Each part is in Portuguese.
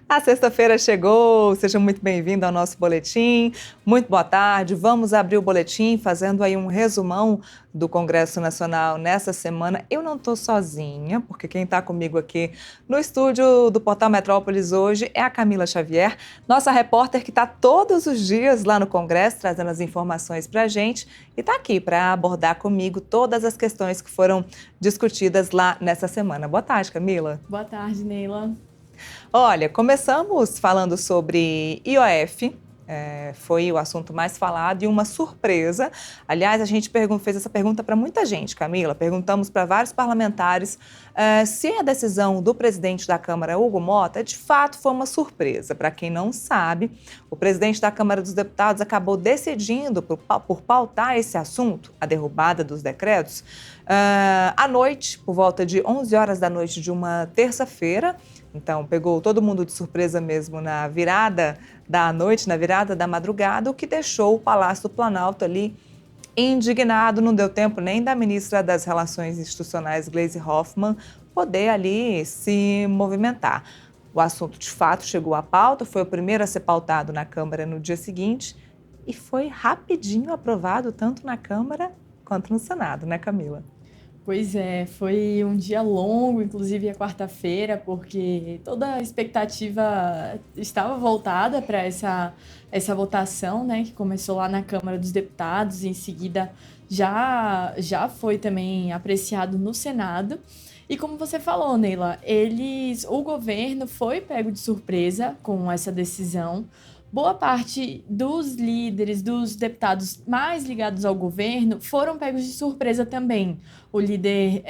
A sexta-feira chegou, seja muito bem-vindo ao nosso boletim. Muito boa tarde. Vamos abrir o boletim fazendo aí um resumão do Congresso Nacional nessa semana. Eu não estou sozinha, porque quem está comigo aqui no estúdio do Portal Metrópolis hoje é a Camila Xavier, nossa repórter que está todos os dias lá no Congresso, trazendo as informações para a gente e está aqui para abordar comigo todas as questões que foram discutidas lá nessa semana. Boa tarde, Camila. Boa tarde, Neila. Olha, começamos falando sobre IOF, foi o assunto mais falado e uma surpresa. Aliás, a gente fez essa pergunta para muita gente, Camila. Perguntamos para vários parlamentares se a decisão do presidente da Câmara, Hugo Motta, de fato foi uma surpresa. Para quem não sabe, o presidente da Câmara dos Deputados acabou decidindo por pautar esse assunto, a derrubada dos decretos, à noite, por volta de 11 horas da noite de uma terça-feira. Então, pegou todo mundo de surpresa mesmo na virada da noite, na virada da madrugada, o que deixou o Palácio do Planalto ali indignado. Não deu tempo nem da ministra das Relações Institucionais, Gleisi Hoffmann, poder ali se movimentar. O assunto, de fato, chegou à pauta, foi o primeiro a ser pautado na Câmara no dia seguinte e foi rapidinho aprovado tanto na Câmara quanto no Senado, né, Camila? Pois é, foi um dia longo, inclusive a quarta-feira, porque toda a expectativa estava voltada para essa votação, né, que começou lá na Câmara dos Deputados e em seguida já foi também apreciado no Senado. E como você falou, Neila, o governo foi pego de surpresa com essa decisão. Boa parte dos líderes, dos deputados mais ligados ao governo foram pegos de surpresa também. O líder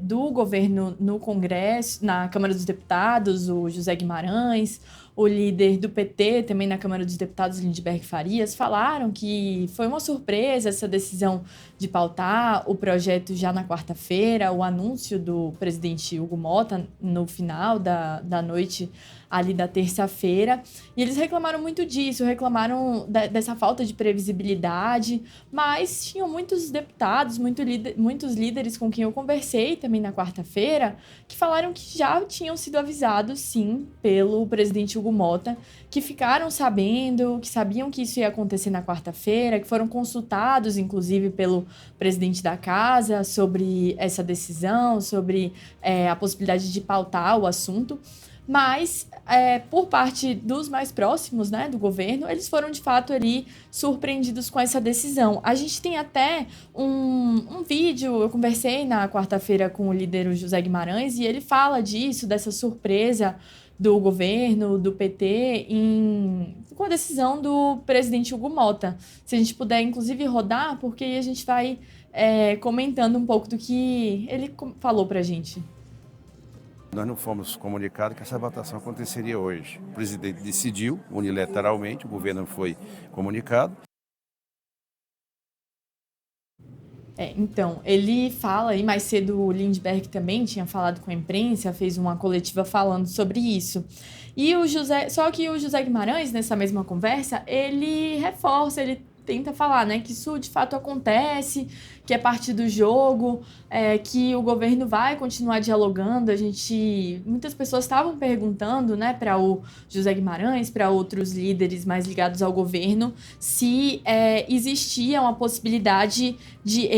do governo no Congresso, na Câmara dos Deputados, o José Guimarães, o líder do PT, também na Câmara dos Deputados, Lindeberg Farias, falaram que foi uma surpresa essa decisão de pautar o projeto já na quarta-feira, o anúncio do presidente Hugo Motta no final da noite ali da terça-feira. E eles reclamaram muito disso, reclamaram dessa falta de previsibilidade, mas tinham muitos deputados, muitos líderes com quem eu conversei também na quarta-feira, que falaram que já tinham sido avisados, sim, pelo presidente Hugo Motta, que ficaram sabendo, que sabiam que isso ia acontecer na quarta-feira, que foram consultados, inclusive, pelo presidente da casa sobre essa decisão, sobre a possibilidade de pautar o assunto. Mas, por parte dos mais próximos, né, do governo, eles foram, de fato, ali surpreendidos com essa decisão. A gente tem até um vídeo, eu conversei na quarta-feira com o líder José Guimarães, e ele fala disso, dessa surpresa do governo, do PT, com a decisão do presidente Hugo Motta. Se a gente puder, inclusive, rodar, porque aí a gente vai comentando um pouco do que ele falou para a gente. Nós não fomos comunicados que essa votação aconteceria hoje. O presidente decidiu unilateralmente, o governo não foi comunicado. Então, ele fala, e mais cedo o Lindeberg também tinha falado com a imprensa, fez uma coletiva falando sobre isso. Só que o José Guimarães, nessa mesma conversa, ele reforça, ele tenta falar, né, que isso de fato acontece, que é parte do jogo, que o governo vai continuar dialogando. Muitas pessoas estavam perguntando, né, para o José Guimarães, para outros líderes mais ligados ao governo, se existia uma possibilidade de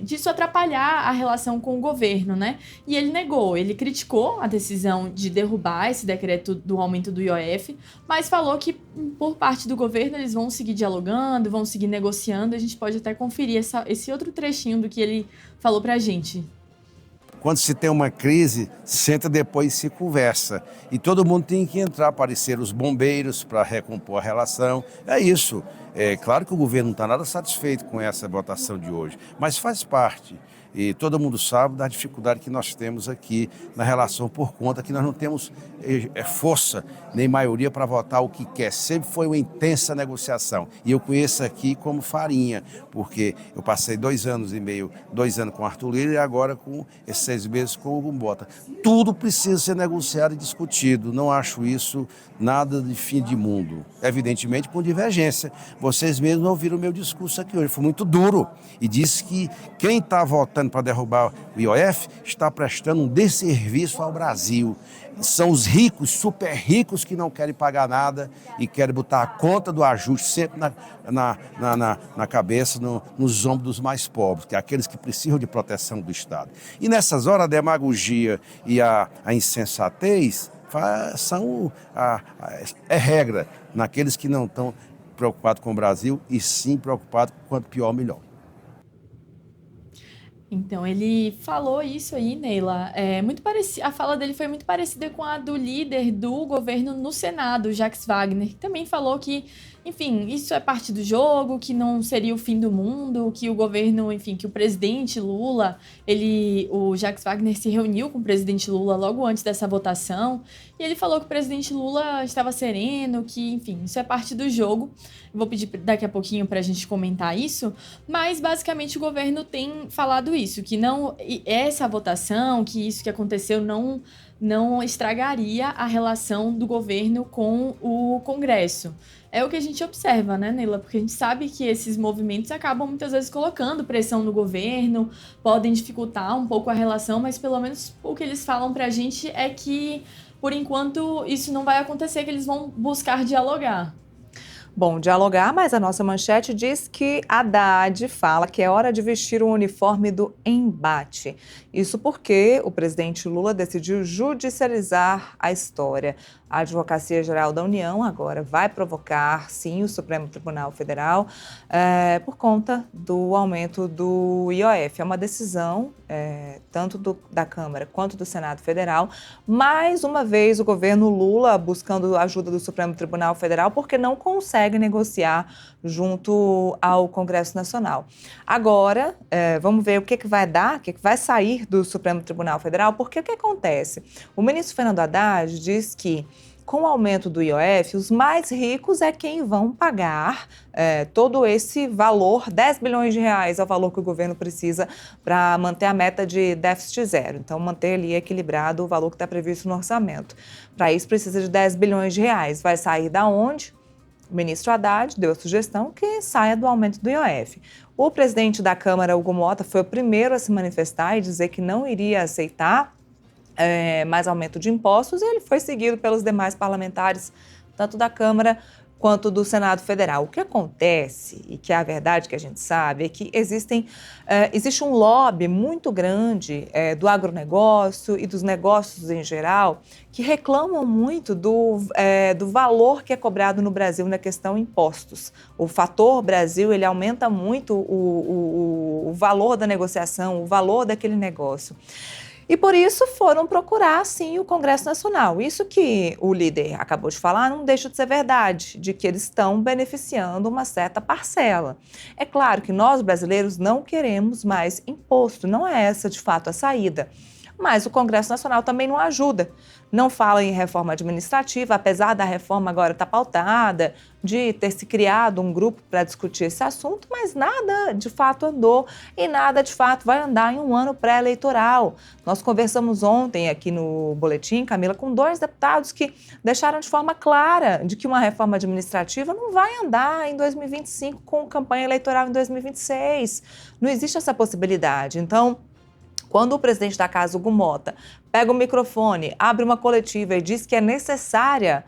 disso atrapalhar a relação com o governo, né? E ele negou, ele criticou a decisão de derrubar esse decreto do aumento do IOF, mas falou que, por parte do governo, eles vão seguir dialogando, vão seguir negociando. A gente pode até conferir esse outro trechinho do que ele falou pra gente. Quando se tem uma crise, senta depois e se conversa. E todo mundo tem que entrar, aparecer os bombeiros para recompor a relação. É isso. É claro que o governo não está nada satisfeito com essa votação de hoje, mas faz parte. E todo mundo sabe da dificuldade que nós temos aqui na relação, por conta que nós não temos força nem maioria para votar o que quer. Sempre foi uma intensa negociação. E eu conheço aqui como farinha, porque eu passei 2 anos e meio, 2 anos com o Arthur Lira e agora com esses 6 meses com o Hugo Motta. Tudo precisa ser negociado e discutido. Não acho isso nada de fim de mundo. Evidentemente com divergência. Vocês mesmos ouviram o meu discurso aqui hoje. Foi muito duro. E disse que quem está votando lutando para derrubar o IOF está prestando um desserviço ao Brasil. São os ricos, super ricos, que não querem pagar nada e querem botar a conta do ajuste sempre na cabeça, nos ombros dos mais pobres, que é aqueles que precisam de proteção do Estado. E nessas horas a demagogia e a insensatez é regra naqueles que não estão preocupados com o Brasil e sim preocupados com quanto pior, melhor. Então, ele falou isso aí, Neila. A fala dele foi muito parecida com a do líder do governo no Senado, Jacques Wagner, que também falou que, enfim, isso é parte do jogo, que não seria o fim do mundo, que o governo, enfim, que o presidente Lula, o Jacques Wagner se reuniu com o presidente Lula logo antes dessa votação, e ele falou que o presidente Lula estava sereno, que, enfim, isso é parte do jogo. Eu vou pedir daqui a pouquinho para a gente comentar isso, mas basicamente o governo tem falado isso, que não essa votação, que isso que aconteceu não estragaria a relação do governo com o Congresso. É o que a gente observa, né, Neila? Porque a gente sabe que esses movimentos acabam muitas vezes colocando pressão no governo, podem dificultar um pouco a relação, mas pelo menos o que eles falam pra gente é que, por enquanto, isso não vai acontecer, que eles vão buscar dialogar. Bom, dialogar, mas a nossa manchete diz que Haddad fala que é hora de vestir o uniforme do embate. Isso porque o presidente Lula decidiu judicializar a história. A Advocacia Geral da União agora vai provocar, sim, o Supremo Tribunal Federal por conta do aumento do IOF. É uma decisão tanto da Câmara quanto do Senado Federal. Mais uma vez, o governo Lula buscando a ajuda do Supremo Tribunal Federal porque não consegue negociar junto ao Congresso Nacional. Agora, vamos ver o que vai dar, o que vai sair do Supremo Tribunal Federal, porque o que acontece? O ministro Fernando Haddad diz que, com o aumento do IOF, os mais ricos é quem vão pagar todo esse valor, 10 bilhões de reais é o valor que o governo precisa para manter a meta de déficit zero. Então, manter ali equilibrado o valor que está previsto no orçamento. Para isso, precisa de 10 bilhões de reais. Vai sair da onde? O ministro Haddad deu a sugestão que saia do aumento do IOF. O presidente da Câmara, Hugo Mota, foi o primeiro a se manifestar e dizer que não iria aceitar mais aumento de impostos, e ele foi seguido pelos demais parlamentares, tanto da Câmara quanto do Senado Federal. O que acontece, e que é a verdade que a gente sabe, é que existe um lobby muito grande do agronegócio e dos negócios em geral que reclamam muito do valor que é cobrado no Brasil na questão impostos. O fator Brasil, ele aumenta muito o valor da negociação, o valor daquele negócio. E por isso foram procurar, sim, o Congresso Nacional. Isso que o líder acabou de falar não deixa de ser verdade, de que eles estão beneficiando uma certa parcela. É claro que nós, brasileiros, não queremos mais imposto, não é essa, de fato, a saída. Mas o Congresso Nacional também não ajuda. Não fala em reforma administrativa, apesar da reforma agora estar pautada, de ter se criado um grupo para discutir esse assunto, mas nada de fato andou e nada de fato vai andar em um ano pré-eleitoral. Nós conversamos ontem aqui no Boletim, Camila, com 2 deputados que deixaram de forma clara de que uma reforma administrativa não vai andar em 2025 com campanha eleitoral em 2026. Não existe essa possibilidade. Então, quando o presidente da casa, Hugo Mota, pega o microfone, abre uma coletiva e diz que é necessário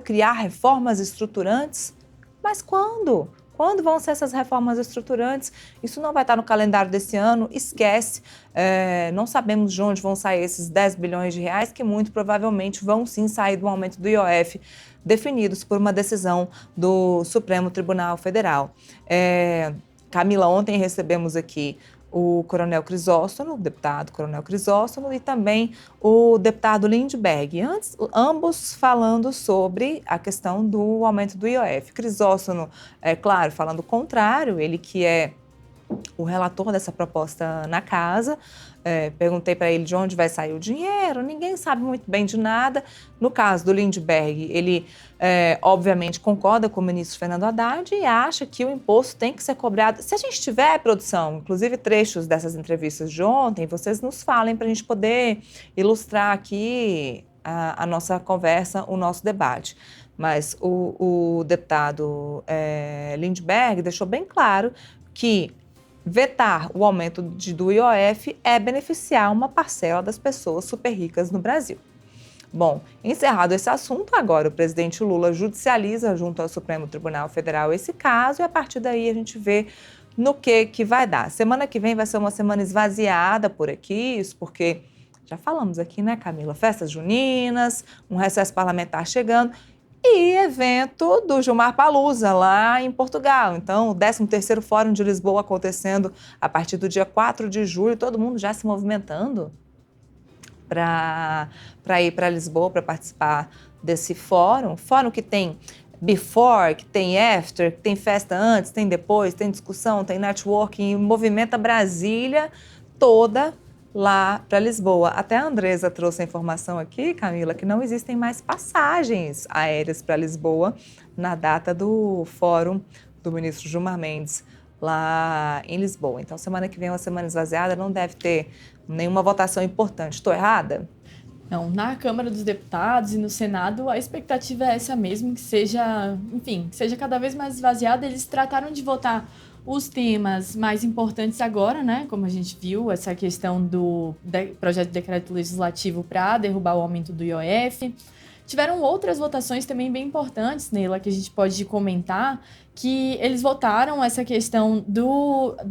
criar reformas estruturantes, mas quando? Quando vão ser essas reformas estruturantes? Isso não vai estar no calendário desse ano, esquece. Não sabemos de onde vão sair esses 10 bilhões de reais, que muito provavelmente vão sim sair do aumento do IOF, definidos por uma decisão do Supremo Tribunal Federal. Camila, ontem recebemos aqui o Coronel Crisóstomo, o deputado Coronel Crisóstomo, e também o deputado Lindbergh, ambos falando sobre a questão do aumento do IOF. Crisóstomo, claro, falando o contrário, ele que é o relator dessa proposta na casa. Perguntei para ele de onde vai sair o dinheiro, ninguém sabe muito bem de nada. No caso do Lindbergh, ele obviamente concorda com o ministro Fernando Haddad e acha que o imposto tem que ser cobrado. Se a gente tiver produção, inclusive trechos dessas entrevistas de ontem, vocês nos falem para a gente poder ilustrar aqui a nossa conversa, o nosso debate. Mas o deputado Lindbergh deixou bem claro que vetar o aumento do IOF é beneficiar uma parcela das pessoas super ricas no Brasil. Bom, encerrado esse assunto, agora o presidente Lula judicializa junto ao Supremo Tribunal Federal esse caso e a partir daí a gente vê no que vai dar. Semana que vem vai ser uma semana esvaziada por aqui, isso porque já falamos aqui, né, Camila? Festas juninas, um recesso parlamentar chegando e evento do Gilmar Palusa lá em Portugal. Então, o 13º Fórum de Lisboa acontecendo a partir do dia 4 de julho, todo mundo já se movimentando para ir para Lisboa para participar desse fórum que tem before, que tem after, que tem festa antes, tem depois, tem discussão, tem networking, movimenta Brasília toda lá para Lisboa. Até a Andresa trouxe a informação aqui, Camila, que não existem mais passagens aéreas para Lisboa na data do fórum do ministro Gilmar Mendes lá em Lisboa. Então, semana que vem é uma semana esvaziada, não deve ter nenhuma votação importante. Estou errada? Não, na Câmara dos Deputados e no Senado, a expectativa é essa mesmo, que seja, enfim, que seja cada vez mais esvaziada. Eles trataram de votar os temas mais importantes agora, né? Como a gente viu, essa questão do projeto de decreto legislativo para derrubar o aumento do IOF. Tiveram outras votações também bem importantes, Neila, que a gente pode comentar, que eles votaram essa questão